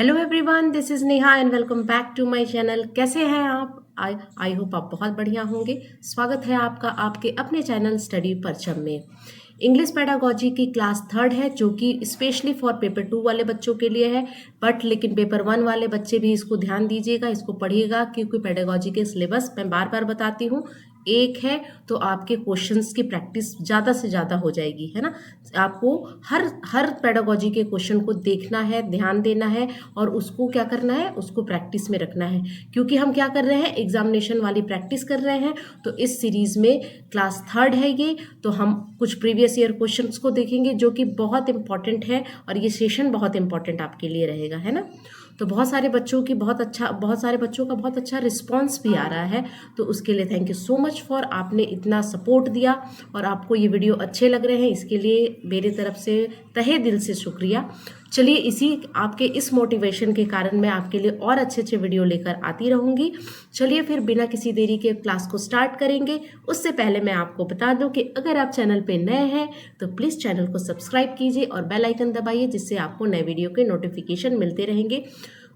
Hello everyone, this is Neha and welcome back to my channel. कैसे हैं आप? I hope आप बहुत बढ़िया होंगे। स्वागत है आपका आपके अपने चैनल स्टडी परचम में। इंग्लिश पेडागोजी की क्लास थर्ड है, जो कि स्पेशली फॉर पेपर 2 वाले बच्चों के लिए है। बट लेकिन पेपर 1 वाले बच्चे भी इसको ध्यान दीजिएगा, इसको पढ़िएगा, क्योंकि पेडागोजी के सिलेबस मैं बार बार बताती हूँ एक है तो आपके क्वेश्चंस की प्रैक्टिस ज़्यादा से ज़्यादा हो जाएगी, है ना। आपको हर हर पेडागोजी के क्वेश्चन को देखना है, ध्यान देना है और उसको क्या करना है, उसको प्रैक्टिस में रखना है। क्योंकि हम क्या कर रहे हैं, एग्जामिनेशन वाली प्रैक्टिस कर रहे हैं। तो इस सीरीज़ में क्लास थर्ड है ये, तो हम कुछ प्रीवियस ईयर क्वेश्चंस को देखेंगे जो कि बहुत इंपॉर्टेंट है और ये सेशन बहुत इंपॉर्टेंट आपके लिए रहेगा, है ना। तो बहुत सारे बच्चों का बहुत अच्छा रिस्पांस भी आ रहा है, तो उसके लिए thank you so much for आपने इतना सपोर्ट दिया और आपको ये वीडियो अच्छे लग रहे हैं, इसके लिए मेरी तरफ से तहे दिल से शुक्रिया। चलिए, इसी आपके इस मोटिवेशन के कारण मैं आपके लिए और अच्छे अच्छे वीडियो लेकर आती रहूँगी। चलिए फिर बिना किसी देरी के क्लास को स्टार्ट करेंगे। उससे पहले मैं आपको बता दूं कि अगर आप चैनल पे नए हैं तो प्लीज़ चैनल को सब्सक्राइब कीजिए और बेल आइकन दबाइए, जिससे आपको नए वीडियो के नोटिफिकेशन मिलते रहेंगे।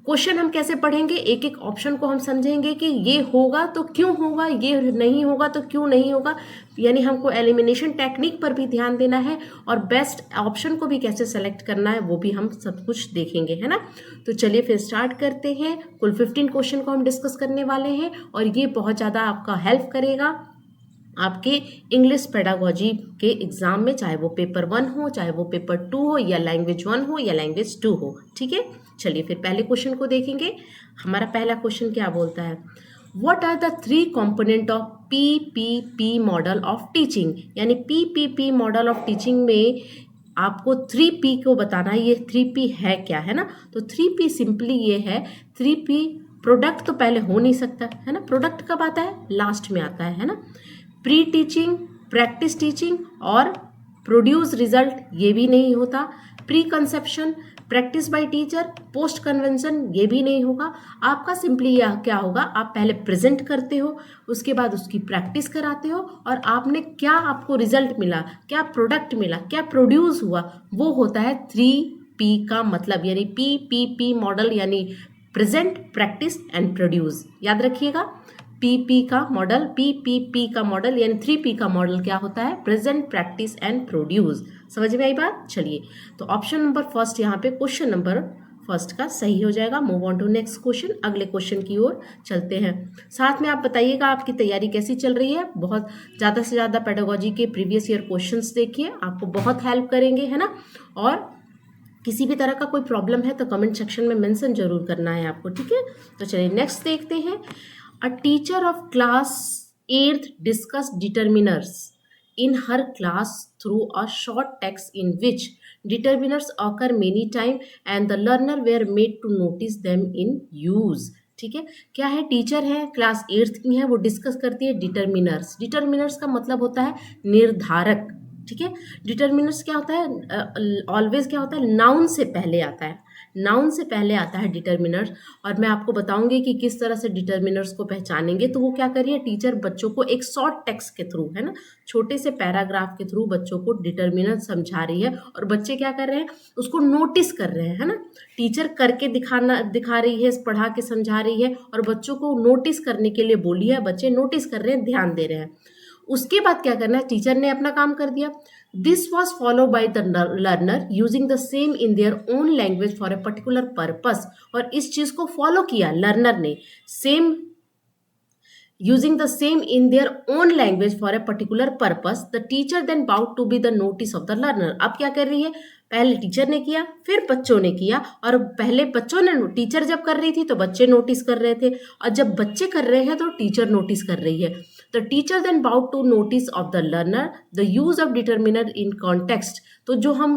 क्वेश्चन हम कैसे पढ़ेंगे, एक एक ऑप्शन को हम समझेंगे कि ये होगा तो क्यों होगा, ये नहीं होगा तो क्यों नहीं होगा। यानी हमको एलिमिनेशन टेक्निक पर भी ध्यान देना है और बेस्ट ऑप्शन को भी कैसे सेलेक्ट करना है वो भी हम सब कुछ देखेंगे, है ना। तो चलिए फिर स्टार्ट करते हैं। कुल 15 क्वेश्चन को हम डिस्कस करने वाले हैं और ये बहुत ज़्यादा आपका हेल्प करेगा आपके इंग्लिश पेडागोजी के एग्ज़ाम में, चाहे वो पेपर 1 हो, चाहे वो पेपर 2 हो, या लैंग्वेज 1 हो या लैंग्वेज 2 हो। ठीक है, चलिए फिर पहले क्वेश्चन को देखेंगे। हमारा पहला क्वेश्चन क्या बोलता है, what are the 3 component of PPP model of teaching. यानी पीपीपी मॉडल ऑफ टीचिंग में आपको 3P को बताना है। ये 3P है क्या, है ना। तो 3P सिंपली ये है, 3P प्रोडक्ट तो पहले हो नहीं सकता, है ना। प्रोडक्ट कब आता है, लास्ट में आता है ना। प्री टीचिंग, प्रैक्टिस टीचिंग और प्रोड्यूस रिजल्ट, ये भी नहीं होता। Pre conception, practice by teacher, post convention, ये भी नहीं होगा। आपका सिंपली यह क्या होगा, आप पहले प्रेजेंट करते हो, उसके बाद उसकी प्रैक्टिस कराते हो और आपने क्या, आपको रिजल्ट मिला, क्या प्रोडक्ट मिला, क्या प्रोड्यूस हुआ, वो होता है 3P का मतलब। यानी PPP मॉडल, यानी प्रेजेंट, प्रैक्टिस एंड प्रोड्यूस। याद रखिएगा, पीपीपी का मॉडल यानी 3P का मॉडल क्या होता है, प्रेजेंट, प्रैक्टिस एंड प्रोड्यूस। समझ में आई बात। चलिए, तो ऑप्शन नंबर फर्स्ट यहाँ पे क्वेश्चन नंबर फर्स्ट का सही हो जाएगा। Move on to next question, अगले क्वेश्चन की ओर चलते हैं। साथ में आप बताइएगा आपकी तैयारी कैसी चल रही है। बहुत ज़्यादा से ज़्यादा पेडागोजी के प्रीवियस ईयर क्वेश्चंस देखिए, आपको बहुत हेल्प करेंगे, है ना। और किसी भी तरह का कोई प्रॉब्लम है तो कमेंट सेक्शन में मेंशन जरूर करना है आपको, ठीक है। तो चलिए नेक्स्ट देखते हैं। A teacher of class 8th discussed determiners in her class through a short text in which determiners occur many times and the learner were made to notice them in use। ठीक है, क्या है, teacher है, class 8th की है, वो discuss करती है डिटर्मिनर्स। डिटर्मिनर्स का मतलब होता है निर्धारक। ठीक है, डिटर्मिनर्स क्या होता है, ऑलवेज क्या होता है, नाउन से पहले आता है, नाउन से पहले आता है डिटर्मिनर्स। और मैं आपको बताऊंगी कि किस तरह से डिटर्मिनर्स को पहचानेंगे। तो वो क्या कर रही है, टीचर बच्चों को एक शॉर्ट टेक्स्ट के थ्रू, है ना, छोटे से पैराग्राफ के थ्रू बच्चों को डिटर्मिनर समझा रही है और बच्चे क्या कर रहे हैं, उसको नोटिस कर रहे हैं, है ना। टीचर करके दिखा रही है, पढ़ा के समझा रही है और बच्चों को नोटिस करने के लिए बोली है, बच्चे नोटिस कर रहे हैं, ध्यान दे रहे हैं। उसके बाद क्या करना है, टीचर ने अपना काम कर दिया। This was follow by the learner using the same in their own language for a particular purpose. और इस चीज को फॉलो किया लर्नर ने, same using the same in their own language for a particular purpose, the teacher then bound to be the notice of the learner। अब क्या कर रही है, पहले टीचर ने किया, फिर बच्चों ने किया, और पहले बच्चों ने, टीचर जब कर रही थी तो बच्चे नोटिस कर रहे थे, और जब बच्चे कर रहे हैं तो टीचर नोटिस कर रही है। The teacher then bound to notice of the learner the use of determiner in context. तो जो हम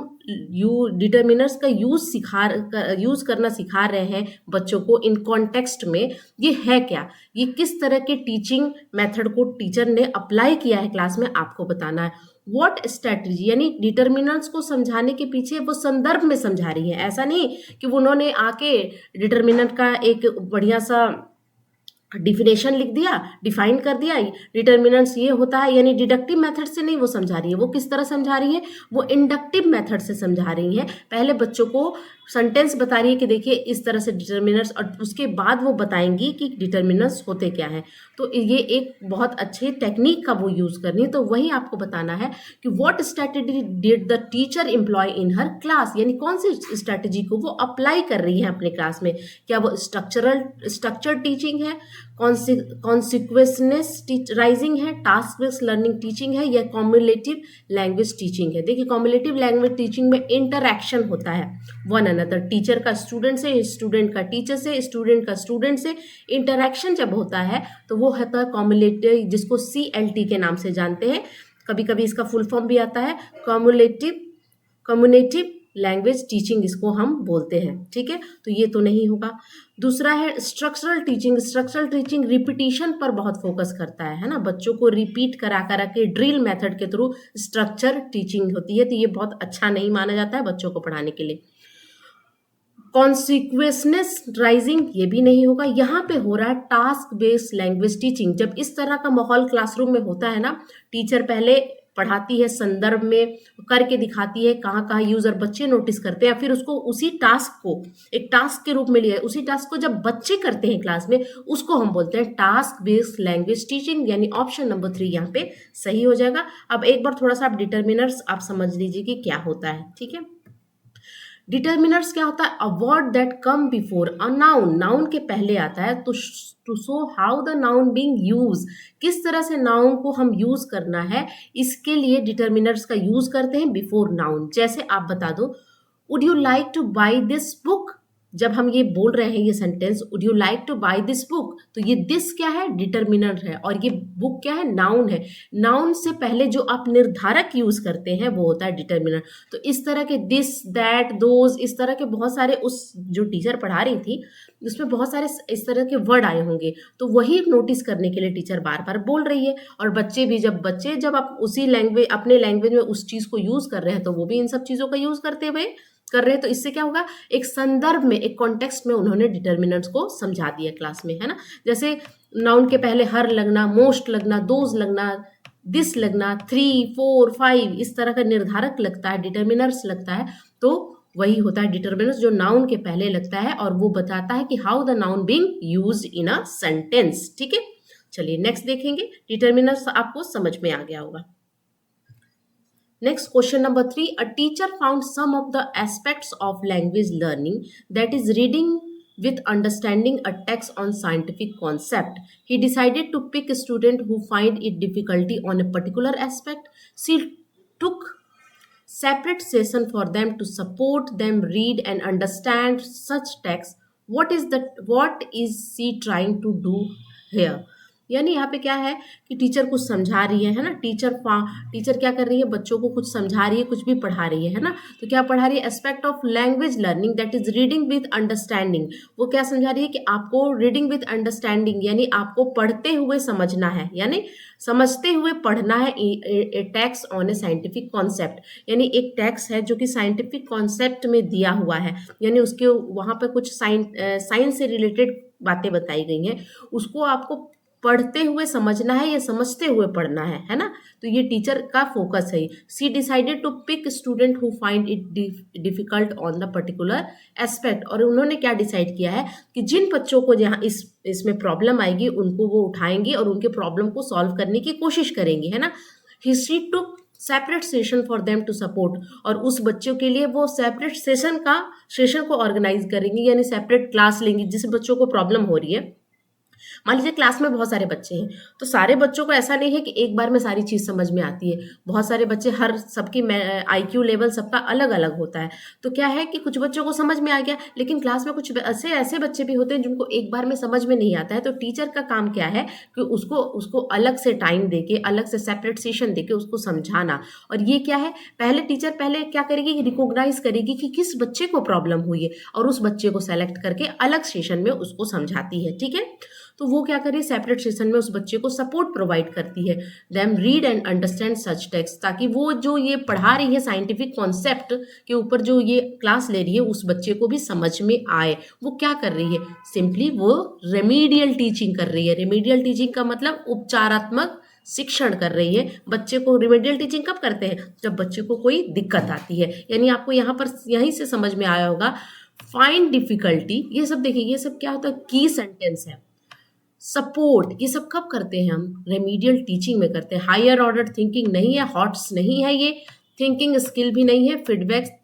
डिटर्मिनर्स का यूज करना सिखा रहे हैं बच्चों को इन कॉन्टेक्स्ट में, ये है क्या, ये किस तरह के टीचिंग मेथड को टीचर ने अप्लाई किया है क्लास में, आपको बताना है। व्हाट स्ट्रेटजी, यानी डिटर्मिनर्स को समझाने के पीछे वो संदर्भ में समझा रही है। ऐसा नहीं कि उन्होंने आके डिटर्मिनर का एक बढ़िया सा डिफिनेशन लिख दिया, डिफाइन कर दिया, डिटर्मिनेंट्स ये होता है, यानी डिडक्टिव मेथड से नहीं वो समझा रही है। वो किस तरह समझा रही है? वो इंडक्टिव मेथड से समझा रही है। पहले बच्चों को सेंटेंस बता रही है कि देखिए इस तरह से डिटर्मिनेंट्स, और उसके बाद वो बताएंगी कि डिटर्मिनेंट्स होते क्या हैं। तो ये एक बहुत अच्छे टेक्निक का वो यूज़ करनी है। तो वही आपको बताना है कि what strategy did the teacher employ in her class, यानी कौन सी स्ट्रैटेजी को वो अप्लाई कर रही है अपने क्लास में। क्या वो स्ट्रक्चर टीचिंग है, कॉन्सिक्वेंस राइजिंग है, टास्क बेस्ड लर्निंग टीचिंग है, या कॉम्युलेटिव लैंग्वेज टीचिंग है। देखिए कॉम्युलेटिव लैंग्वेज टीचिंग में इंटरैक्शन होता है वन अनदर, टीचर का स्टूडेंट से, स्टूडेंट का टीचर से, स्टूडेंट का स्टूडेंट से इंटरैक्शन जब होता है तो वो होता है कॉम्युलेटिव, जिसको CLT के नाम से जानते हैं। कभी कभी इसका फुल फॉर्म भी आता है कम्युनेटिव लैंग्वेज टीचिंग, इसको हम बोलते हैं। ठीक है, तो ये तो नहीं होगा। दूसरा है structural teaching. Structural teaching repetition पर बहुत फोकस करता है ना, बच्चों को रिपीट करा करा के ड्रिल मेथड के थ्रू स्ट्रक्चर टीचिंग होती है। तो ये बहुत अच्छा नहीं माना जाता है बच्चों को पढ़ाने के लिए। कॉन्सिक्वेंस राइजिंग, ये भी नहीं होगा। यहाँ पे हो रहा है टास्क बेस्ड लैंग्वेज टीचिंग। जब इस तरह का माहौल क्लासरूम में होता है ना, टीचर पहले पढ़ाती है, संदर्भ में करके दिखाती है कहाँ कहाँ यूज, और बच्चे नोटिस करते हैं, फिर उसको उसी टास्क को एक टास्क के रूप में लिया है। उसी टास्क को जब बच्चे करते हैं क्लास में, उसको हम बोलते हैं टास्क बेस्ड लैंग्वेज टीचिंग, यानी ऑप्शन नंबर 3 यहाँ पे सही हो जाएगा। अब एक बार थोड़ा सा आप डिटर्मिनर्स आप समझ लीजिए कि क्या होता है। ठीक है, डिटर्मिनर्स क्या होता है? A word that come before a noun, noun के पहले आता है। तो to show how the noun being use, किस तरह से नाउन को हम यूज करना है, इसके लिए डिटर्मिनर्स का यूज करते हैं बिफोर नाउन। जैसे आप बता दो, would you like two by this book. जब हम ये बोल रहे हैं ये sentence, would you like two by this book, तो ये दिस क्या है? डिटर्मिनर है, और ये बुक क्या है? नाउन है। नाउन से पहले जो आप निर्धारक यूज करते हैं वो होता है डिटर्मिनर। तो इस तरह के दिस, दैट, दोज, इस तरह के बहुत सारे, उस जो टीचर पढ़ा रही थी उसमें बहुत सारे इस तरह के वर्ड आए होंगे, तो वही नोटिस करने के लिए टीचर बार बार बोल रही है। और बच्चे जब आप उसी लैंग्वेज, अपने लैंग्वेज में उस चीज को यूज कर रहे हैं, तो वो भी इन सब चीजों का यूज करते हुए कर रहे हैं। तो इससे क्या होगा? एक संदर्भ में, एक कॉन्टेक्स्ट में उन्होंने डिटर्मिनेंट्स को समझा दिया क्लास में, है ना। जैसे नाउन के पहले हर लगना, मोस्ट लगना, दोज लगना, दिस लगना, 3, 4, 5, इस तरह का निर्धारक लगता है, डिटर्मिनर्स लगता है। तो वही होता है डिटर्मिनर्स, जो नाउन के पहले लगता है, और वो बताता है कि how the noun being used in a sentence. ठीक है, चलिए नेक्स्ट देखेंगे। डिटर्मिनर्स आपको समझ में आ गया होगा। Next, question number 3. A teacher found some of the aspects of language learning, that is reading with understanding a text on scientific concept. He decided to pick a student who find it difficulty on a particular aspect. She took separate session for them to support them read and understand such text. What is she trying to do here? यानी यहाँ पे क्या है कि teacher कुछ समझा रही है ना। टीचर क्या कर रही है? बच्चों को कुछ समझा रही है, कुछ भी पढ़ा रही है ना। तो क्या पढ़ा रही है? Aspect of language learning, that is reading with understanding. वो क्या समझा रही है कि आपको रीडिंग विद अंडरस्टैंडिंग, यानी आपको पढ़ते हुए समझना है, यानी समझते हुए पढ़ना है। ए text on A scientific concept, यानी एक टेक्स्ट है जो कि साइंटिफिक कॉन्सेप्ट में दिया हुआ है, यानी उसके वहाँ पर कुछ साइंस से रिलेटेड बातें बताई गई हैं, उसको आपको पढ़ते हुए समझना है या समझते हुए पढ़ना है ना। तो ये टीचर का फोकस है। She decided to pick student who find it difficult on the particular aspect, और उन्होंने क्या डिसाइड किया है कि जिन बच्चों को जहाँ इसमें प्रॉब्लम आएगी उनको वो उठाएंगे और उनके प्रॉब्लम को सॉल्व करने की कोशिश करेंगे, है ना। She took separate session for them to support, और उस बच्चों के लिए वो सेपरेट सेशन को ऑर्गेनाइज करेंगी, यानी सेपरेट क्लास लेंगी जिस बच्चों को प्रॉब्लम हो रही है। मान लीजिए क्लास में बहुत सारे बच्चे हैं, तो सारे बच्चों को ऐसा नहीं है कि एक बार में सारी चीज़ समझ में आती है। बहुत सारे बच्चे, सबकी IQ लेवल सबका अलग अलग होता है। तो क्या है कि कुछ बच्चों को समझ में आ गया, लेकिन क्लास में कुछ ऐसे बच्चे भी होते हैं जिनको एक बार में समझ में नहीं आता है। तो टीचर का काम क्या है कि उसको अलग से टाइम देके, अलग से सेपरेट सेशन देके उसको समझाना। और ये क्या है, टीचर पहले क्या करेगी, रिकॉग्नाइज करेगी कि किस बच्चे को प्रॉब्लम हुई है, और उस बच्चे को सेलेक्ट करके अलग सेशन में उसको समझाती है। ठीक है, तो वो क्या करे, सेपरेट सेशन में उस बच्चे को सपोर्ट प्रोवाइड करती है। Them read and understand such text, ताकि वो जो ये पढ़ा रही है साइंटिफिक कॉन्सेप्ट के ऊपर जो ये क्लास ले रही है उस बच्चे को भी समझ में आए। वो क्या कर रही है, सिंपली वो रेमीडियल टीचिंग कर रही है। रेमीडियल टीचिंग का मतलब उपचारात्मक शिक्षण कर रही है। बच्चे को रिमेडियल टीचिंग कब करते हैं, जब बच्चे को कोई दिक्कत आती है। यानी आपको यहाँ पर यहीं से समझ में आया होगा फाइंड डिफिकल्टी, ये सब देखिए, ये सब क्या होता है, की सेंटेंस है। सपोर्ट, ये सब कब करते हैं हम, रेमीडियल टीचिंग में करते हैं। हायर ऑर्डर थिंकिंग नहीं है, हॉट्स नहीं है, ये थिंकिंग स्किल भी नहीं है, फीडबैक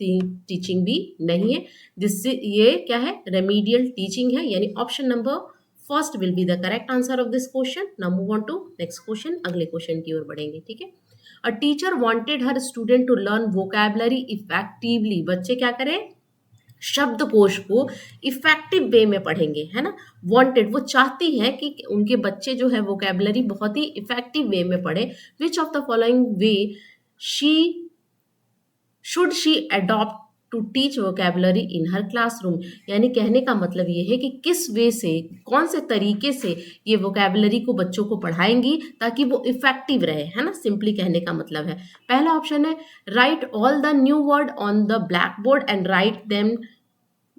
टीचिंग भी नहीं है। जिससे ये क्या है, रेमीडियल टीचिंग है। यानी option number first will be the correct answer of this question. Now move on to next question, अगले क्वेश्चन की ओर बढ़ेंगे। ठीक है, a teacher wanted her student to learn vocabulary effectively. बच्चे क्या करें, शब्दकोश को इफेक्टिव वे में पढ़ेंगे, है ना। वांटेड, वो चाहती है कि उनके बच्चे जो है वोकैबुलरी बहुत ही इफेक्टिव वे में पढ़े। Which of the following way she should she adopt to teach vocabulary in her classroom. यानी कहने का मतलब ये है कि किस वे से, कौन से तरीके से ये वोकैबुलरी को बच्चों को पढ़ाएंगी ताकि वो इफेक्टिव रहे, है ना। सिंपली कहने का मतलब है, पहला ऑप्शन है right all the new word on the black board and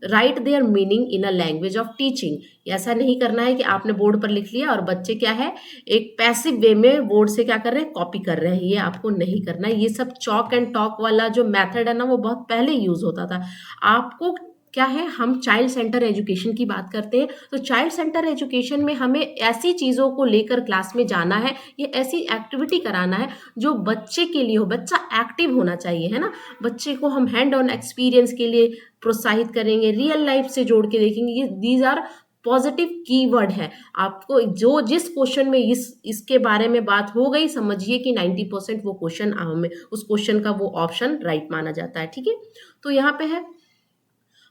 right there meaning in a language of teaching. ऐसा नहीं करना है कि आपने बोर्ड पर लिख लिया और बच्चे क्या है, एक पैसिव वे में बोर्ड से क्या कर रहे हैं, कॉपी कर रहे हैं। ये आपको नहीं करना है। ये सब चॉक एंड टॉक वाला जो मेथड है ना, वो बहुत पहले यूज होता था। आपको क्या है, हम चाइल्ड सेंटर एजुकेशन की बात करते हैं, तो चाइल्ड सेंटर एजुकेशन में हमें ऐसी चीज़ों को लेकर क्लास में जाना है, ये ऐसी एक्टिविटी कराना है जो बच्चे के लिए हो। बच्चा एक्टिव होना चाहिए, है ना। बच्चे को हम हैंड ऑन एक्सपीरियंस के लिए प्रोत्साहित करेंगे, रियल लाइफ से जोड़ के देखेंगे। ये दीज आर पॉजिटिव कीवर्ड है। आपको जो जिस क्वेश्चन में इसके बारे में बात हो गई, समझिए कि 90% वो क्वेश्चन हमें उस क्वेश्चन का वो ऑप्शन राइट माना जाता है। ठीक है, तो यहाँ पे है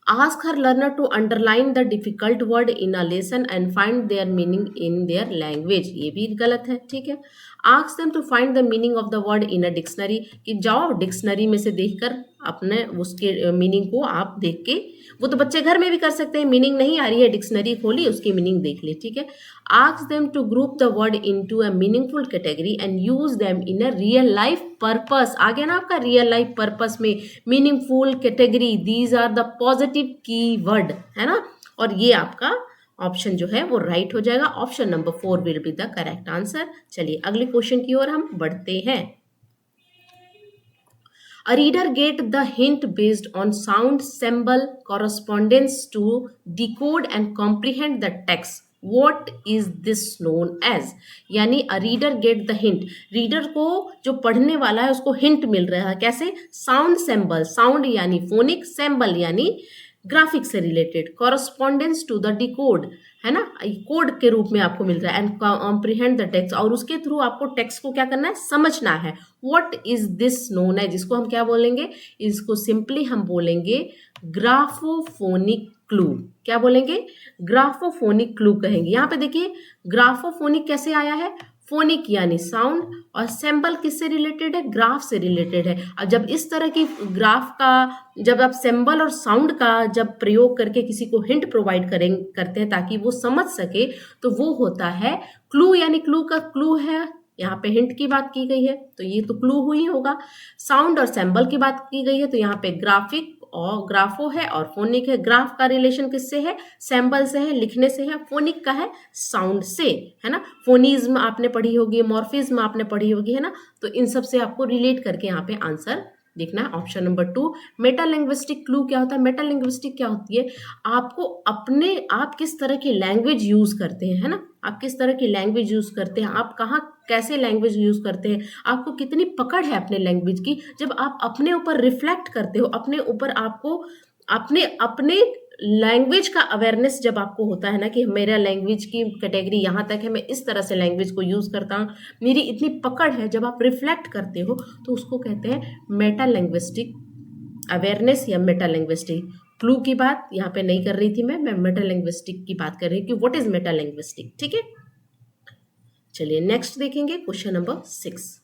ask her learner to underline the difficult word in a lesson and find their meaning in their language। ये भी गलत है। ठीक है, ask them to find the meaning of the word in a dictionary, कि जाओ डिक्शनरी में से देखकर अपने उसके मीनिंग को आप देख के, वो तो बच्चे घर में भी कर सकते हैं। मीनिंग नहीं आ रही है, डिक्शनरी खोली, उसकी मीनिंग देख ली। ठीक है, ask them to group the word into a meaningful category and use them in a real life purpose। आ गया ना आपका रियल लाइफ पर्पस में meaningful category, these are the positive keyword, है ना। और ये आपका ऑप्शन जो है वो राइट हो जाएगा। Option number 4 will be the correct answer. चलिए अगले क्वेश्चन की ओर हम बढ़ते हैं। A reader get the hint based on sound symbol correspondence to decode and comprehend the text. What is this known as? यानी a reader get the hint, reader को जो पढ़ने वाला है उसको हिंट मिल रहा है। कैसे? साउंड सिंबल, साउंड यानी फोनिक, सिंबल यानी ग्राफिक से related, correspondence to the decode, है ना, कोड के रूप में आपको मिल रहा है, एंड कॉम्प्रिहेंड द टेक्स्ट, और उसके थ्रू आपको टेक्स्ट को क्या करना है, समझना है। व्हाट इज दिस नोन है, जिसको हम क्या बोलेंगे, इसको सिंपली हम बोलेंगे ग्राफोफोनिक क्लू। क्या बोलेंगे? ग्राफोफोनिक क्लू कहेंगे। यहाँ पे देखिए ग्राफोफोनिक कैसे आया है, फोनिक यानी साउंड, और सिंबल किससे रिलेटेड है, ग्राफ से रिलेटेड है। अब जब इस तरह की ग्राफ का, जब आप सिंबल और साउंड का जब प्रयोग करके किसी को हिंट प्रोवाइड करते हैं ताकि वो समझ सके, तो वो होता है क्लू। यानी क्लू का क्लू है, यहाँ पे हिंट की बात की गई है तो ये तो क्लू हुई होगा। साउंड और सिंबल की बात की गई है तो यहाँ पे ग्राफिक और ग्राफो है और फोनिक है। ग्राफ का रिलेशन किससे है, सिंबल से है, लिखने से है। फोनिक का है साउंड से, है ना। फोनिज्म आपने पढ़ी होगी, मॉर्फिज्म आपने पढ़ी होगी, है ना। तो इन सब से आपको रिलेट करके यहाँ पे आंसर देखना है। Option number 2 Meta linguistic clue क्या होता है? मेटा लिंग्विस्टिक क्या होती है, आपको अपने, आप किस तरह की लैंग्वेज यूज करते हैं, है ना, आप किस तरह की लैंग्वेज यूज करते हैं, आप कहाँ कैसे लैंग्वेज यूज करते हैं, आपको कितनी पकड़ है अपने लैंग्वेज की। जब आप अपने ऊपर रिफ्लेक्ट करते हो, अपने ऊपर आपको अपने लैंग्वेज का अवेयरनेस जब आपको होता है ना कि मेरा लैंग्वेज की कैटेगरी यहाँ तक है, मैं इस तरह से लैंग्वेज को यूज़ करता हूँ, मेरी इतनी पकड़ है, जब आप रिफ्लेक्ट करते हो तो उसको कहते हैं मेटा लिंग्विस्टिक अवेयरनेस या मेटा लिंग्विस्टिक क्लू। की बात यहाँ पे नहीं कर रही थी मैं मेटा लिंग्विस्टिक की बात कर रही हूँ कि व्हाट इज मेटा लिंग्विस्टिक। ठीक है, चलिए नेक्स्ट देखेंगे question number 6।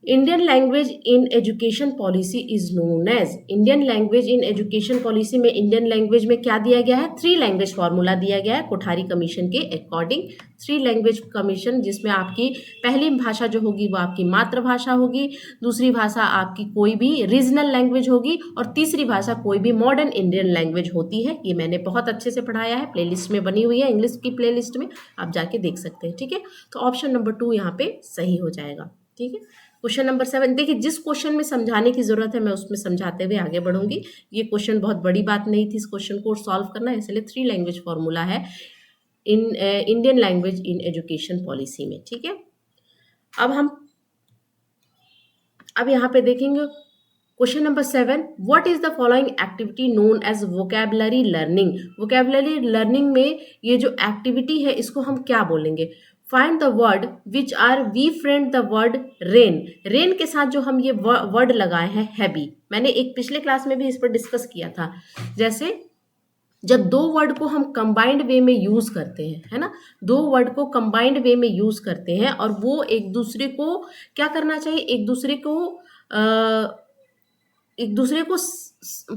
Indian language in education policy is known as, Indian language in education policy में इंडियन लैंग्वेज में क्या दिया गया है, 3 लैंग्वेज फॉर्मूला दिया गया है कोठारी कमीशन के अकॉर्डिंग। 3 लैंग्वेज कमीशन, जिसमें आपकी पहली भाषा जो होगी वो आपकी मातृभाषा होगी, दूसरी भाषा आपकी कोई भी रीजनल लैंग्वेज होगी, और तीसरी भाषा कोई भी मॉडर्न इंडियन लैंग्वेज होती है। ये मैंने बहुत अच्छे से पढ़ाया है, प्लेलिस्ट में बनी हुई है, इंग्लिश की प्लेलिस्ट में आप जाके देख सकते हैं। ठीक है, तो ऑप्शन नंबर 2 यहाँ पे सही हो जाएगा। ठीक है, क्वेश्चन नंबर 7 देखिए, जिस क्वेश्चन में समझाने की जरूरत है मैं उसमें समझाते हुए आगे बढ़ूंगी। ये क्वेश्चन बहुत बड़ी बात नहीं थी इस क्वेश्चन को सॉल्व करना, इसलिए 3 लैंग्वेज फॉर्मूला है in Indian language in education policy में। ठीक है, अब यहाँ पे देखेंगे question number 7, what is the following activity known as vocabulary learning. Vocabulary learning में ये जो एक्टिविटी है इसको हम क्या बोलेंगे, find the word which are we friend the word rain. Rain के साथ जो हम ये वर्ड लगाए हैं हैवी, मैंने एक पिछले क्लास में भी इस पर डिस्कस किया था। जैसे जब 2 वर्ड को हम कंबाइंड वे में यूज करते हैं, है ना, 2 वर्ड को कंबाइंड वे में यूज करते हैं और वो एक दूसरे को क्या करना चाहिए, एक दूसरे को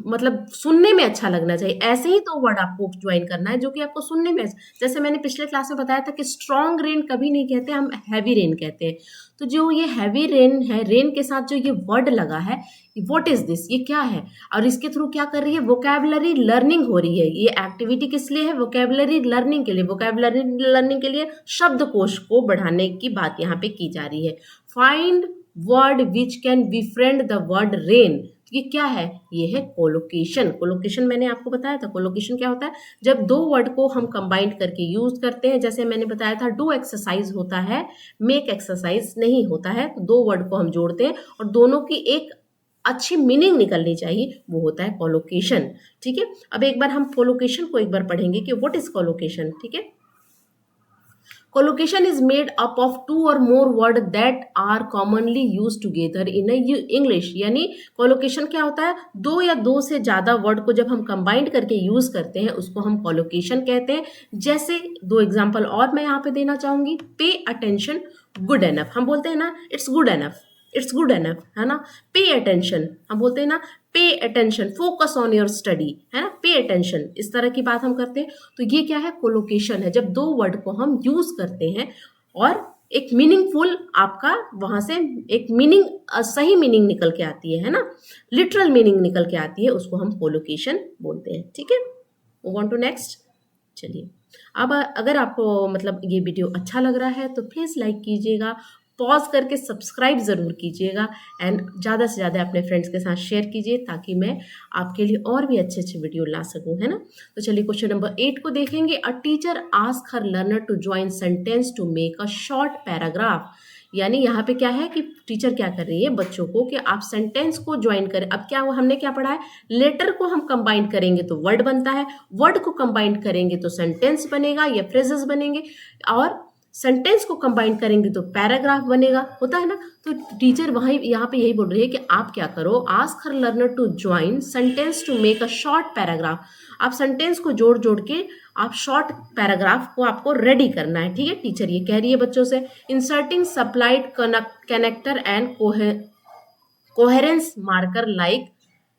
मतलब सुनने में अच्छा लगना चाहिए। ऐसे ही 2 वर्ड आपको ज्वाइन करना है जो कि आपको सुनने में जैसे मैंने पिछले क्लास में बताया था कि स्ट्रॉन्ग रेन कभी नहीं कहते, हम हैवी रेन कहते हैं। तो जो ये हैवी रेन है, रेन के साथ जो ये वर्ड लगा है, व्हाट इज दिस, ये क्या है, और इसके थ्रू क्या कर रही है, वोकैबुलरी लर्निंग हो रही है। ये एक्टिविटी किस लिए है, वोकैबुलरी लर्निंग के लिए। वोकैबुलरी लर्निंग के लिए शब्दकोश को बढ़ाने की बात यहाँ पे की जा रही है। Find word which can befriend the word rain, ये क्या है, ये है कोलोकेशन। कोलोकेशन मैंने आपको बताया था, कोलोकेशन क्या होता है, जब 2 वर्ड को हम कंबाइंड करके यूज करते हैं। जैसे मैंने बताया था डू एक्सरसाइज होता है, मेक एक्सरसाइज नहीं होता है। तो 2 वर्ड को हम जोड़ते हैं और दोनों की एक अच्छी मीनिंग निकलनी चाहिए, वो होता है कोलोकेशन। ठीक है, अब एक बार हम कोलोकेशन को एक बार पढ़ेंगे कि व्हाट इज कोलोकेशन। ठीक है, collocation is made up of 2 or more words that are commonly used together in a English। यानी collocation क्या होता है, 2 या 2 से ज़्यादा वर्ड को जब हम कंबाइंड करके यूज करते हैं उसको हम collocation कहते हैं। जैसे 2 एग्जाम्पल और मैं यहाँ पे देना चाहूंगी। पे अटेंशन, गुड एनफ, हम बोलते हैं ना it's good enough, it's good enough, है ना। पे अटेंशन, हम बोलते हैं ना pay attention, focus on your study, है ना, पे अटेंशन, इस तरह की बात हम करते हैं। तो ये क्या है, कोलोकेशन है, जब 2 वर्ड को हम यूज करते हैं और एक मीनिंगफुल आपका वहां से एक मीनिंग, सही मीनिंग निकल के आती है ना, लिटरल मीनिंग निकल के आती है, उसको हम कोलोकेशन बोलते हैं। ठीक है, मूव ऑन टू नेक्स्ट। चलिए, अब अगर आपको मतलब ये वीडियो अच्छा लग रहा है तो प्लीज़ लाइक कीजिएगा, पॉज करके सब्सक्राइब ज़रूर कीजिएगा एंड ज़्यादा से ज़्यादा अपने फ्रेंड्स के साथ शेयर कीजिए ताकि मैं आपके लिए और भी अच्छे अच्छे वीडियो ला सकूं, है ना। तो चलिए क्वेश्चन नंबर 8 को देखेंगे। A teacher ask her learner to join sentence to make a short paragraph. यानी यहाँ पे क्या है कि टीचर क्या कर रही है बच्चों को कि आप सेंटेंस को ज्वाइन करें। अब क्या हुआ, हमने क्या पढ़ा है, लेटर को हम कंबाइन करेंगे तो वर्ड बनता है, वर्ड को कंबाइन करेंगे तो सेंटेंस बनेगा या फ्रेजेस बनेंगे, और सेंटेंस को कंबाइन करेंगे तो पैराग्राफ बनेगा, होता है ना। तो टीचर वहीं यहाँ पे यही बोल रही है कि आप क्या करो, ask her learner to join sentence to make a short paragraph. आप सेंटेंस को जोड़ जोड़ के आप शॉर्ट पैराग्राफ को आपको रेडी करना है। ठीक है, टीचर ये कह रही है बच्चों से। Inserting supplied connector and coherence marker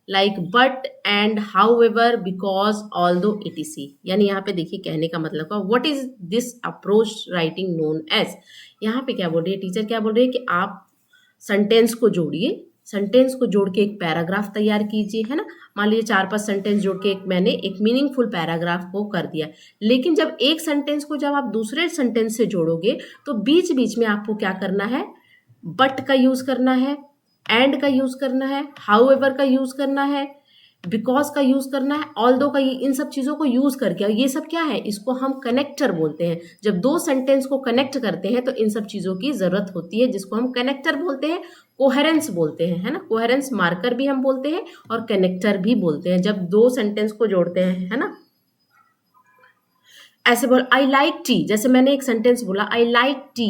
like but and however because although etc। यानी यहाँ पे देखिए कहने का मतलब का what is this approach writing known as. यहाँ पे क्या बोल रही है टीचर, क्या बोल रही है कि आप सेंटेंस को जोड़िए, सेंटेंस को जोड़ के एक पैराग्राफ तैयार कीजिए, है ना। मान लीजिए 4-5 सेंटेंस जोड़ के मैंने एक मीनिंगफुल पैराग्राफ को कर दिया। लेकिन जब एक सेंटेंस को जब आप दूसरे सेंटेंस से जोड़ोगे तो बीच बीच में आपको क्या करना है, बट का यूज करना है, एंड का यूज करना है, हाउएवर का यूज करना है, बिकॉज का यूज करना है, ऑल्दो का, इन सब चीजों को यूज करके। और ये सब क्या है, इसको हम कनेक्टर बोलते हैं। जब 2 सेंटेंस को कनेक्ट करते हैं तो इन सब चीजों की जरूरत होती है, जिसको हम कनेक्टर बोलते हैं, कोहेरेंस बोलते हैं, है ना। कोहेरेंस मार्कर भी हम बोलते हैं और कनेक्टर भी बोलते हैं जब 2 सेंटेंस को जोड़ते हैं, है ना। ऐसे बोल, आई लाइक टी, जैसे मैंने एक सेंटेंस बोला I like T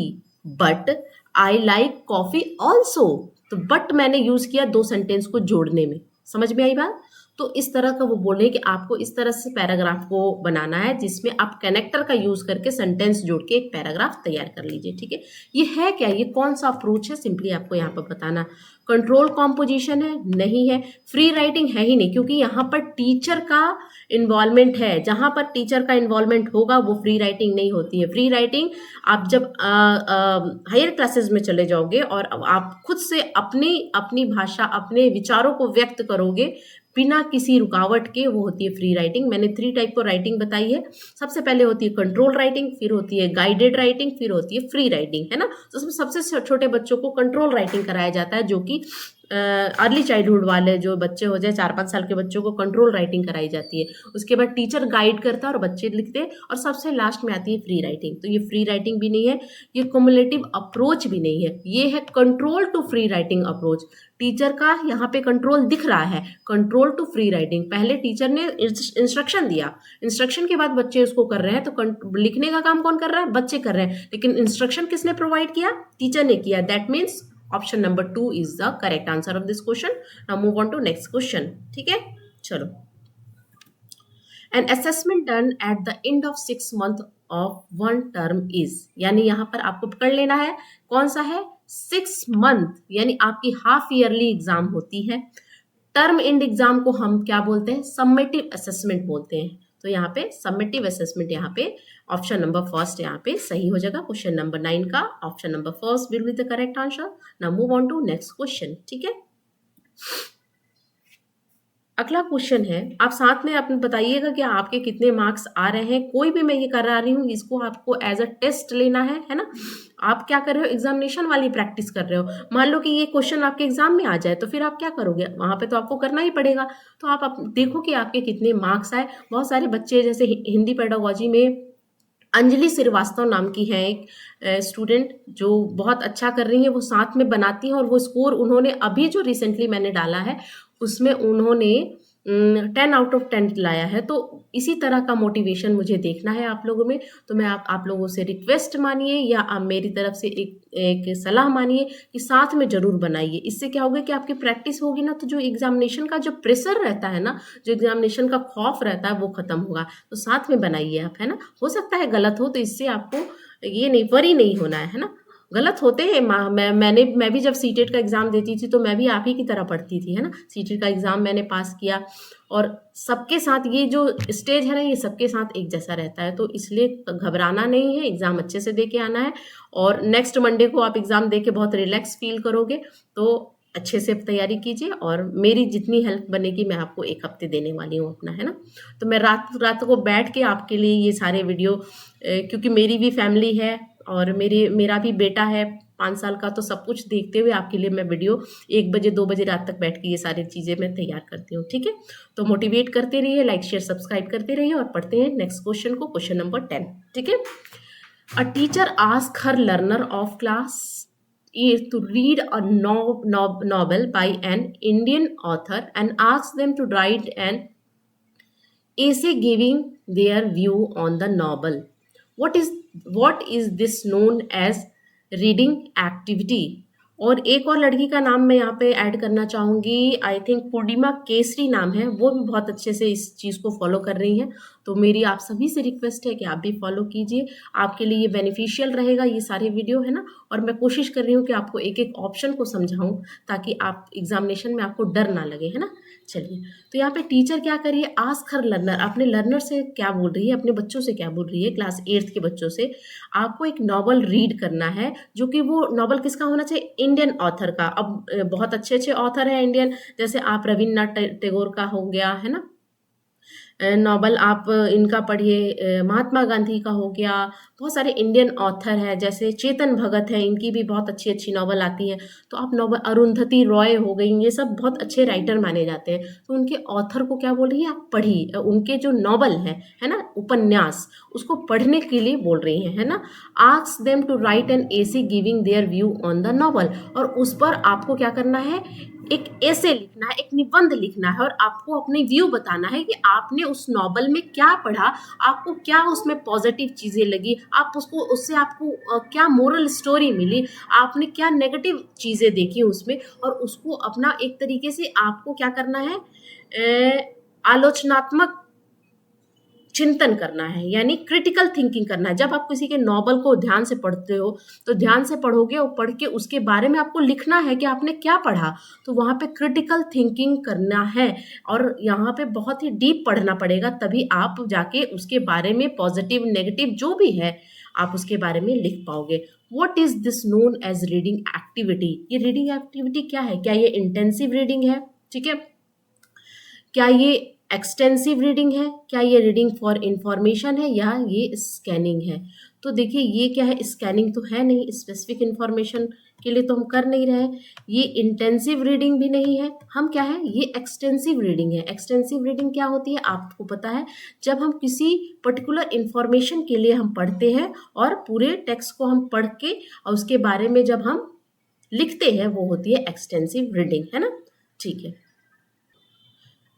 but I like coffee also. तो बट मैंने यूज किया 2 सेंटेंस को जोड़ने में, समझ में आई बात। तो इस तरह का वो बोल रहे हैं कि आपको इस तरह से पैराग्राफ को बनाना है जिसमें आप कनेक्टर का यूज करके सेंटेंस जोड़ के एक पैराग्राफ तैयार कर लीजिए। ठीक है, ये है क्या, ये कौन सा अप्रोच है, सिंपली आपको यहाँ पर बताना। कंट्रोल कॉम्पोजिशन है, नहीं है। फ्री राइटिंग है ही नहीं, क्योंकि यहाँ पर टीचर का इन्वॉल्वमेंट है। जहाँ पर टीचर का इन्वॉल्वमेंट होगा वो फ्री राइटिंग नहीं होती है। फ्री राइटिंग आप जब हायर क्लासेस में चले जाओगे और आप खुद से अपनी अपनी भाषा, अपने विचारों को व्यक्त करोगे बिना किसी रुकावट के, वो होती है फ्री राइटिंग। मैंने 3 टाइप को राइटिंग बताई है। सबसे पहले होती है कंट्रोल राइटिंग, फिर होती है गाइडेड राइटिंग, फिर होती है फ्री राइटिंग, है ना। तो उसमें सबसे छोटे बच्चों को कंट्रोल राइटिंग कराया जाता है, जो कि अर्ली चाइल्डहुड वाले जो बच्चे हो जाए 4-5 साल के बच्चों को कंट्रोल राइटिंग कराई जाती है। उसके बाद टीचर गाइड करता है और बच्चे लिखते हैं, और सबसे लास्ट में आती है फ्री राइटिंग। तो ये फ्री राइटिंग भी नहीं है, ये क्युमुलेटिव अप्रोच भी नहीं है, ये है control to free writing approach. Teacher का यहाँ पे कंट्रोल दिख रहा है, कंट्रोल टू फ्री राइटिंग। पहले टीचर ने इंस्ट्रक्शन दिया, इंस्ट्रक्शन के बाद बच्चे उसको कर रहे हैं, तो लिखने का काम कौन कर रहा है, बच्चे कर रहे हैं, लेकिन इंस्ट्रक्शन किसने प्रोवाइड किया, टीचर ने किया। That means option number 2 is the correct answer of this question. Now move on to next question. ठीक है, चलो। An assessment done at the end of 6 month of 1 term is, यानी यहाँ पर आपको पकड़ लेना है कौन सा है, 6 month, यानी आपकी हाफ ईयरली एग्जाम होती है। टर्म एंड एग्जाम को हम क्या बोलते हैं, समेटिव असेसमेंट बोलते हैं। तो यहाँ पे समेटिव असेसमेंट, यहाँ पे ऑप्शन नंबर फर्स्ट यहाँ पे सही हो जाएगा। क्वेश्चन नंबर 9 का option number first will be the correct answer. Now move on to next question. ठीक है, अगला क्वेश्चन है, आप साथ में अपने बताइएगा कि आपके कितने मार्क्स आ रहे हैं। कोई भी मैं ये करा रही हूँ, इसको आपको एज अ टेस्ट लेना है ना। आप क्या कर रहे हो, एग्जामिनेशन वाली प्रैक्टिस कर रहे हो। मान लो कि ये क्वेश्चन आपके एग्जाम में आ जाए, तो फिर आप क्या करोगे, वहां पे तो आपको करना ही पड़ेगा। तो आप देखो कि आपके कितने मार्क्स आए। बहुत सारे बच्चे, जैसे हिंदी पेडागोजी में अंजलि श्रीवास्तव नाम की है एक स्टूडेंट, जो बहुत अच्छा कर रही है, वो साथ में बनाती हैं, और वो स्कोर उन्होंने अभी जो रिसेंटली मैंने डाला है उसमें उन्होंने 10 out of 10 लाया है। तो इसी तरह का मोटिवेशन मुझे देखना है आप लोगों में। तो मैं आप लोगों से रिक्वेस्ट मानिए, या आप मेरी तरफ से एक सलाह मानिए कि साथ में जरूर बनाइए। इससे क्या होगा कि आपकी प्रैक्टिस होगी ना, तो जो एग्जामिनेशन का जो प्रेशर रहता है ना, जो एग्जामिनेशन का खौफ रहता है, वो खत्म होगा। तो साथ में बनाइए आप, है ना। हो सकता है गलत हो, तो इससे आपको ये नहीं, वरी नहीं होना है ना। गलत होते हैं, मैं भी जब सीटेट का एग्ज़ाम देती थी तो मैं भी आप ही की तरह पढ़ती थी, है ना। सीटेट का एग्ज़ाम मैंने पास किया, और सबके साथ ये जो स्टेज है ना, ये सबके साथ एक जैसा रहता है। तो इसलिए घबराना नहीं है, एग्ज़ाम अच्छे से दे के आना है, और नेक्स्ट मंडे को आप एग्ज़ाम दे के बहुत रिलैक्स फील करोगे। तो अच्छे से तैयारी कीजिए, और मेरी जितनी हेल्प बनेगी मैं आपको 1 हफ्ते देने वाली हूँ अपना, है ना। तो मैं रात को बैठ के आपके लिए ये सारे वीडियो, क्योंकि मेरी भी फैमिली है और मेरा भी बेटा है 5 साल का, तो सब कुछ देखते हुए आपके लिए मैं वीडियो 1 बजे 2 बजे रात तक बैठ के ये सारी चीज़ें मैं तैयार करती हूँ। ठीक है, तो मोटिवेट करते रहिए, लाइक शेयर सब्सक्राइब करते रहिए, और पढ़ते हैं नेक्स्ट क्वेश्चन को, क्वेश्चन नंबर 10। ठीक है, a teacher ask her learner of class to read a novel by an Indian author and ask them to write an essay giving their view on the novel. What is this known as reading activity? और एक और लड़की का नाम मैं यहाँ पे add करना चाहूँगी, आई थिंक पूर्णिमा केसरी नाम है, वो भी बहुत अच्छे से इस चीज़ को फॉलो कर रही हैं। तो मेरी आप सभी से रिक्वेस्ट है कि आप भी फॉलो कीजिए, आपके लिए ये बेनिफिशियल रहेगा ये सारे वीडियो, है ना। और मैं कोशिश कर रही हूँ कि आपको एक एक ऑप्शन को समझाऊँ, ताकि आप एग्जामिनेशन में आपको डर ना लगे, है ना। चलिए, तो यहाँ पे टीचर क्या करिए, आस्क हर लर्नर, अपने लर्नर से क्या बोल रही है, अपने बच्चों से क्या बोल रही है, क्लास 8th के बच्चों से। आपको एक नॉवल रीड करना है, जो कि वो नॉवल किसका होना चाहिए, इंडियन ऑथर का। अब बहुत अच्छे अच्छे ऑथर हैं इंडियन, जैसे आप रविन्द्रनाथ टैगोर का हो गया, है ना, नॉवल आप इनका पढ़िए, महात्मा गांधी का हो गया। बहुत सारे इंडियन ऑथर हैं, जैसे चेतन भगत है, इनकी भी बहुत अच्छी अच्छी नॉवल आती हैं। तो आप नॉवल, अरुंधति रॉय हो गई, ये सब बहुत अच्छे राइटर माने जाते हैं। तो उनके ऑथर को क्या बोल रही है, आप पढ़िए, उनके जो नॉवल है ना, उपन्यास, उसको पढ़ने के लिए बोल रही हैं, है ना। Ask them to write an essay giving their view on the novel, और उस पर आपको क्या करना है, एक ऐसे लिखना है, एक निबंध लिखना है और आपको अपनी व्यू बताना है कि आपने उस नॉवल में क्या पढ़ा, आपको क्या उसमें पॉजिटिव चीज़ें लगी, आप उसको उससे आपको क्या मोरल स्टोरी मिली, आपने क्या नेगेटिव चीज़ें देखी उसमें, और उसको अपना एक तरीके से आपको क्या करना है, आलोचनात्मक चिंतन करना है, यानी क्रिटिकल थिंकिंग करना है। जब आप किसी के नॉवल को ध्यान से पढ़ते हो तो ध्यान से पढ़ोगे और पढ़ के उसके बारे में आपको लिखना है कि आपने क्या पढ़ा, तो वहाँ पे क्रिटिकल थिंकिंग करना है और यहाँ पे बहुत ही डीप पढ़ना पड़ेगा, तभी आप जाके उसके बारे में पॉजिटिव नेगेटिव जो भी है आप उसके बारे में लिख पाओगे। What is this known as reading activity, ये रीडिंग एक्टिविटी क्या है, क्या ये इंटेंसिव रीडिंग है, ठीक है, क्या ये एक्सटेंसिव रीडिंग है, क्या ये रीडिंग फॉर इंफॉर्मेशन है, या ये स्कैनिंग है। तो देखिए ये क्या है, स्कैनिंग तो है नहीं, स्पेसिफिक इंफॉर्मेशन के लिए तो हम कर नहीं रहे, ये इंटेंसिव रीडिंग भी नहीं है, हम क्या है, ये एक्सटेंसिव रीडिंग है। एक्सटेंसिव रीडिंग क्या होती है आपको पता है, जब हम किसी पर्टिकुलर इंफॉर्मेशन के लिए हम पढ़ते हैं और पूरे टेक्स्ट को हम पढ़ के और उसके बारे में जब हम लिखते हैं, वो होती है एक्सटेंसिव रीडिंग, है ना, ठीक है।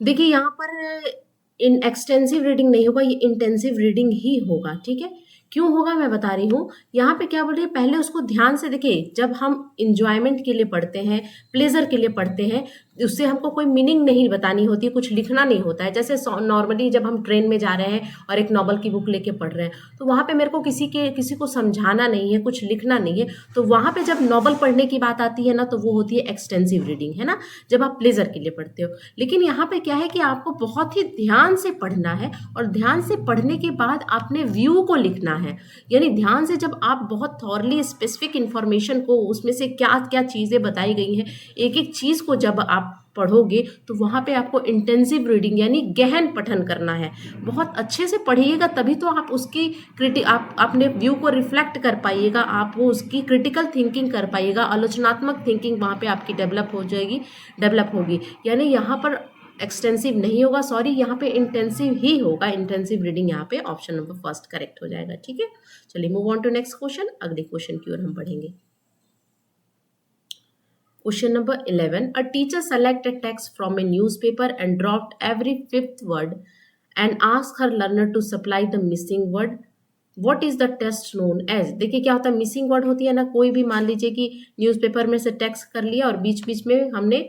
देखिए यहाँ पर इन एक्सटेंसिव रीडिंग नहीं होगा, ये इंटेंसिव रीडिंग ही होगा, ठीक है। क्यों होगा मैं बता रही हूँ। यहाँ पे क्या बोल रही है, पहले उसको ध्यान से देखिए, जब हम इंजॉयमेंट के लिए पढ़ते हैं, प्लेजर के लिए पढ़ते हैं, उससे हमको कोई मीनिंग नहीं बतानी होती है, कुछ लिखना नहीं होता है। जैसे नॉर्मली जब हम ट्रेन में जा रहे हैं और एक नॉवल की बुक लेके पढ़ रहे हैं, तो वहाँ पे मेरे को किसी को समझाना नहीं है, कुछ लिखना नहीं है, तो वहाँ पे जब नॉवल पढ़ने की बात आती है ना, तो वो होती है एक्सटेंसिव रीडिंग, है ना, जब आप प्लेजर के लिए पढ़ते हो। लेकिन यहाँ पे क्या है कि आपको बहुत ही ध्यान से पढ़ना है और ध्यान से पढ़ने के बाद आपने व्यू को लिखना है, यानी ध्यान से जब आप बहुत थॉरली स्पेसिफिक इंफॉर्मेशन को, उसमें से क्या क्या चीज़ें बताई गई हैं, एक एक चीज़ को जब आप पढ़ोगे, तो वहाँ पे आपको इंटेंसिव रीडिंग यानी गहन पठन करना है। बहुत अच्छे से पढ़िएगा, तभी तो आप उसकी आप अपने व्यू को रिफ्लेक्ट कर पाइएगा, आप वो उसकी क्रिटिकल थिंकिंग कर पाइएगा, आलोचनात्मक थिंकिंग वहाँ पे आपकी डेवलप होगी। यानी यहाँ पर एक्सटेंसिव नहीं होगा, सॉरी, यहाँ पे इंटेंसिव ही होगा। इंटेंसिव रीडिंग यहाँ पे ऑप्शन नंबर फर्स्ट करेक्ट हो जाएगा, ठीक है। चलिए move on to next question, अगले क्वेश्चन की ओर हम बढ़ेंगे। Question number 11. A teacher selected text from a newspaper and dropped every fifth word and asked her learner to supply the missing word. What is the test known as? देखिए क्या होता है, missing word होती है ना, कोई भी मान लीजिए कि न्यूज़पेपर में से टेक्स्ट कर लिया और बीच बीच में हमने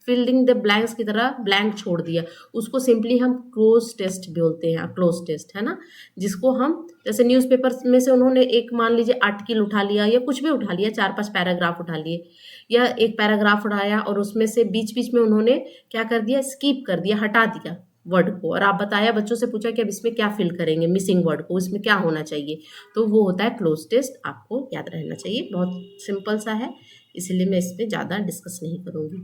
फिलिंग द ब्लैंक्स की तरह ब्लैंक छोड़ दिया, उसको सिंपली हम क्लोज टेस्ट बोलते हैं, क्लोज टेस्ट, है ना, जिसको हम जैसे न्यूज़पेपर में से उन्होंने एक मान लीजिए आर्टिकल उठा लिया या कुछ भी उठा लिया, 4-5 पैराग्राफ उठा लिए या एक पैराग्राफ उठाया और उसमें से बीच बीच में उन्होंने क्या कर दिया, स्किप कर दिया, हटा दिया वर्ड को, और आप बताया, बच्चों से पूछा कि अब इसमें क्या फिल करेंगे, मिसिंग वर्ड को, इसमें क्या होना चाहिए, तो वो होता है क्लोज टेस्ट, आपको याद रहना चाहिए, बहुत सिंपल सा है, इसलिए मैं इस पर ज़्यादा डिस्कस नहीं करूँगी।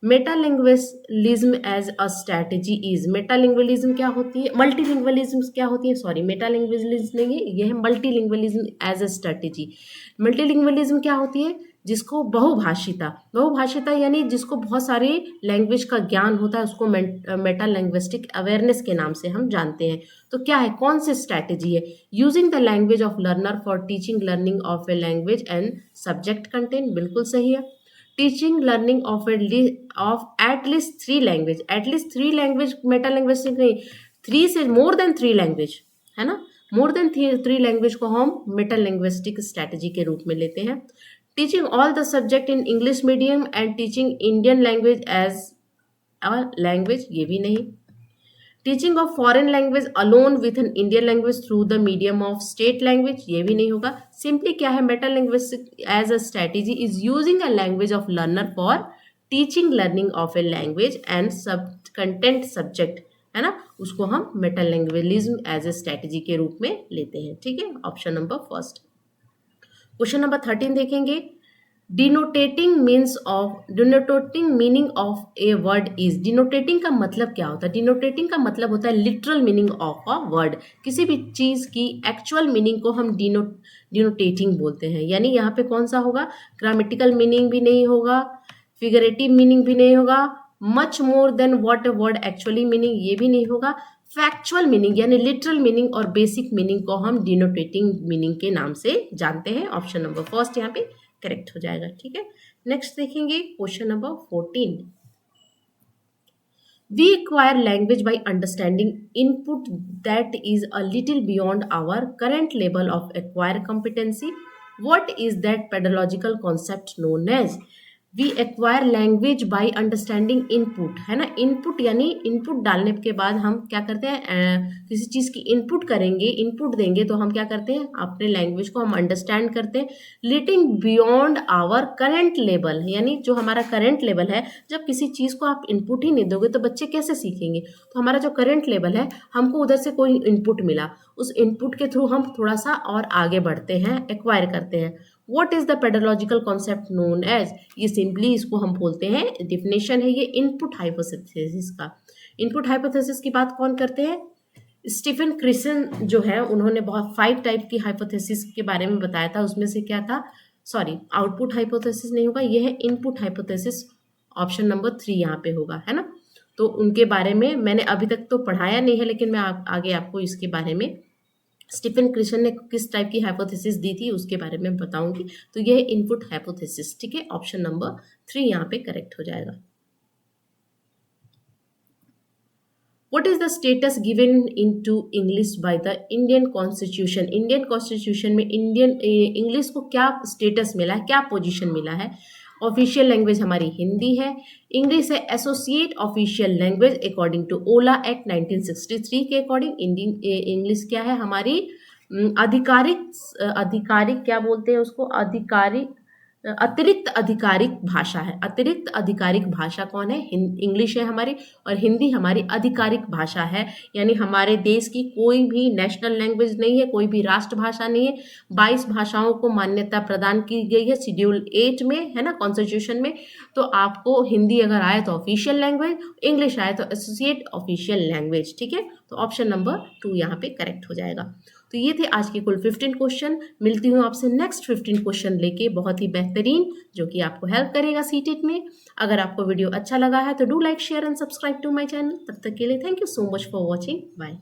मेटालिंग्विज्म एज अ स्ट्रैटेजी इज, मेटालिंग्विज्म क्या होती है, मल्टीलिंग्वलिज्म क्या होती है, सॉरी मेटालिंग्विज्म नहीं है, ये है multilingualism as a strategy. Multilingualism क्या होती है, जिसको बहुभाषिता यानी जिसको बहुत सारी लैंग्वेज का ज्ञान होता है, उसको मेटा लैंग्विस्टिक अवेयरनेस के नाम से हम जानते हैं। तो क्या है, कौन सी स्ट्रैटेजी है, using the language of learner for teaching learning of a language and subject content, बिल्कुल सही है। Teaching learning of at least 3 language, at least 3 language, Meta linguistic नहीं, 3 से मोर देन 3 लैंग्वेज, है ना, मोर देन 3 लैंग्वेज को हम मेटा लैंग्विस्टिक स्ट्रैटेजी के रूप में लेते हैं। Teaching all the subject in English medium and teaching Indian language as a language, ये भी नहीं। Teaching of foreign language alone with an Indian language through the medium of state language, ये भी नहीं होगा। सिंपली क्या है, meta linguistic as a strategy is using a language of learner for teaching learning of a language and सब content subject, है ना, उसको हम मेटा लैंग्विज्म एज ए स्ट्रैटेजी के रूप में लेते हैं, ठीक है, option number first. Question number 13 देखेंगे। Denotating meaning of a word is, denotating का मतलब क्या होता है, डिनोटेटिंग का मतलब होता है literal meaning of a word, किसी भी चीज की एक्चुअल मीनिंग को हम डिनोटेटिंग बोलते हैं। यानी यहाँ पे कौन सा होगा, ग्रामेटिकल मीनिंग भी नहीं होगा, फिगरेटिव मीनिंग भी नहीं होगा, much more than what a word actually meaning, ये भी नहीं होगा, फैक्चुअल मीनिंग यानी लिटरल मीनिंग और बेसिक मीनिंग को हम डिनोटेटिंग मीनिंग के नाम से जानते हैं। ऑप्शन नंबर फर्स्ट यहाँ पे करेक्ट हो जाएगा, ठीक है। नेक्स्ट देखेंगे question number 14। We acquire language by understanding input that is a little beyond our current level of acquire competency. What is that pedagogical concept known as? We acquire language by understanding input, है ना। Input यानी input डालने के बाद हम क्या करते हैं, किसी चीज़ की इनपुट करेंगे, इनपुट देंगे तो हम क्या करते हैं, अपने लैंग्वेज को हम अंडरस्टैंड करते हैं लिटिंग बियॉन्ड आवर करेंट लेवल, यानी जो हमारा करेंट लेवल है। जब किसी चीज़ को आप इनपुट ही नहीं दोगे तो बच्चे कैसे सीखेंगे। तो हमारा जो करेंट लेवल है, हमको उधर से कोई इनपुट मिला, उस इनपुट के थ्रू हम थोड़ा सा और आगे बढ़ते हैं, एक्वायर करते हैं। What is the pedagogical concept known as? ये सिंपली इसको हम बोलते हैं, डिफिनेशन है ये इनपुट हाइपोथेसिस का। इनपुट हाइपोथेसिस की बात कौन करते हैं, स्टीफन क्रिसन जो है, उन्होंने बहुत 5 टाइप की हाइपोथेसिस के बारे में बताया था। उसमें से क्या था, सॉरी आउटपुट हाइपोथेसिस नहीं होगा, ये है इनपुट हाइपोथेसिस, ऑप्शन नंबर 3 यहाँ पे होगा, है ना। तो उनके बारे में मैंने अभी तक तो पढ़ाया नहीं है, लेकिन मैं आगे आपको इसके बारे में स्टीफन क्रिशन ने किस टाइप की हाइपोथेसिस दी थी उसके बारे में बताऊंगी। तो यह इनपुट हाइपोथेसिस, ठीक है, ऑप्शन नंबर 3 यहाँ पे करेक्ट हो जाएगा। What is the status given into English by the Indian Constitution? Indian constitution में इंडियन इंग्लिश को क्या स्टेटस मिला है, क्या पोजीशन मिला है। ऑफिशियल लैंग्वेज हमारी हिंदी है। इंग्लिश है associate official language according to ओला एक्ट 1963 के अकॉर्डिंग। इंग्लिश क्या है हमारी आधिकारिक क्या बोलते हैं उसको, अतिरिक्त आधिकारिक भाषा है। अतिरिक्त आधिकारिक भाषा कौन है, इंग्लिश है हमारी, और हिंदी हमारी आधिकारिक भाषा है। यानी हमारे देश की कोई भी नेशनल लैंग्वेज नहीं है, कोई भी राष्ट्रभाषा नहीं है। 22 भाषाओं को मान्यता प्रदान की गई है शेड्यूल 8 में, है ना, कॉन्स्टिट्यूशन में। तो आपको हिंदी अगर आए तो ऑफिशियल लैंग्वेज, इंग्लिश आए तो एसोसिएट ऑफिशियल लैंग्वेज, ठीक है। तो ऑप्शन नंबर 2 यहाँ पे करेक्ट हो जाएगा। तो ये थे आज के कुल 15 क्वेश्चन। मिलती हूँ आपसे नेक्स्ट 15 क्वेश्चन लेके, बहुत ही बेहतरीन, जो कि आपको हेल्प करेगा सीटेट में। अगर आपको वीडियो अच्छा लगा है तो do like share and subscribe to my channel. तब तक के लिए thank you so much for watching, bye.